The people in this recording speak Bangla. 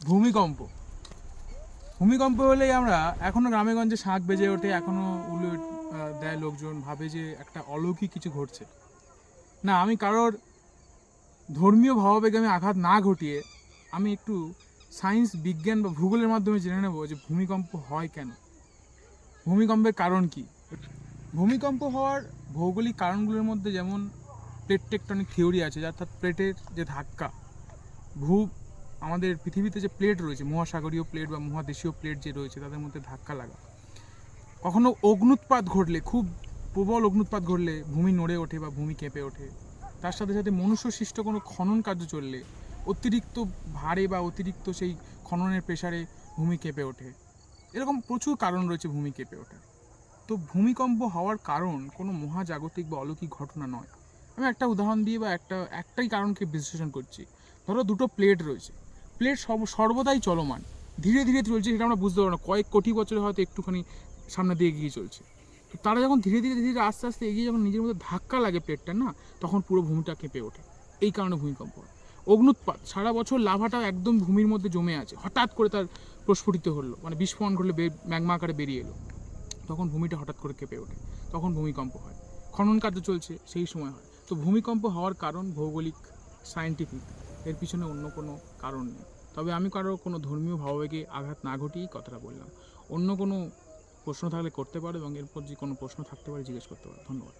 ভূমিকম্প ভূমিকম্প হলেই আমরা এখনো গ্রামেগঞ্জে শাঁখ বেজে ওঠে, এখনো উলু দেয় লোকজন, ভাবে যে একটা অলৌকিক কিছু ঘটছে। না, আমি কারোর ধর্মীয় ভাবাবেগে আমি আঘাত না ঘটিয়ে আমি একটু সায়েন্স, বিজ্ঞান বা ভূগোলের মাধ্যমে জেনে নেব যে ভূমিকম্প হয় কেন, ভূমিকম্পের কারণ কি। ভূমিকম্প হওয়ার ভৌগোলিক কারণগুলোর মধ্যে যেমন প্লেট টেকটনিক থিওরি আছে, অর্থাৎ প্লেটের যে ধাক্কা, আমাদের পৃথিবীতে যে প্লেট রয়েছে, মহাসাগরীয় প্লেট বা মহাদেশীয় প্লেট যে রয়েছে, তাদের মধ্যে ধাক্কা লাগা। কখনো অগ্নুৎপাত ঘটলে, খুব প্রবল অগ্নুৎপাত ঘটলে ভূমি নড়ে ওঠে বা ভূমি কেঁপে ওঠে। তার সাথে সাথে মনুষ্য সৃষ্ট কোনো খনন কার্য চললে অতিরিক্ত ভারে বা অতিরিক্ত সেই খননের প্রেসারে ভূমি কেঁপে ওঠে। এরকম প্রচুর কারণ রয়েছে ভূমি কেঁপে ওঠার। তো ভূমিকম্প হওয়ার কারণ কোনো মহাজাগতিক বা অলৌকিক ঘটনা নয়। আমি একটা উদাহরণ দিয়ে বা একটাই কারণকে বিশ্লেষণ করছি। ধরো দুটো প্লেট রয়েছে, প্লেট সর্বদাই চলমান, ধীরে ধীরে চলছে, সেটা আমরা বুঝতে পারবো না, কয়েক কোটি বছরে হয়তো একটুখানি সামনে দিয়ে এগিয়ে চলছে। তো তারা যখন ধীরে ধীরে ধীরে আস্তে আস্তে এগিয়ে যখন নিজের মধ্যে ধাক্কা লাগে প্লেটটা, না, তখন পুরো ভূমিটা কেঁপে ওঠে। এই কারণে ভূমিকম্প হয়। অগ্নুৎপাত, সারা বছর লাভাটা একদম ভূমির মধ্যে জমে আছে, হঠাৎ করে তার প্রস্ফুটিত হলো, মানে বিস্ফোরণ ঘটলে ম্যাগমা আকারে বেরিয়ে এলো, তখন ভূমিটা হঠাৎ করে কেঁপে ওঠে, তখন ভূমিকম্প হয়। খনন কার্য চলছে সেই সময় হয়। তো ভূমিকম্প হওয়ার কারণ ভৌগোলিক, সায়েন্টিফিক, এর পিছনে অন্য কোনো কারণ নেই। তবে আমি কারোর কোনো ধর্মীয় ভাবাবেগে আঘাত না ঘটিয়েই কথাটা বললাম। অন্য কোনো প্রশ্ন থাকলে করতে পারো, এবং এরপর যে কোনো প্রশ্ন থাকতে পারে জিজ্ঞেস করতে পারো। ধন্যবাদ।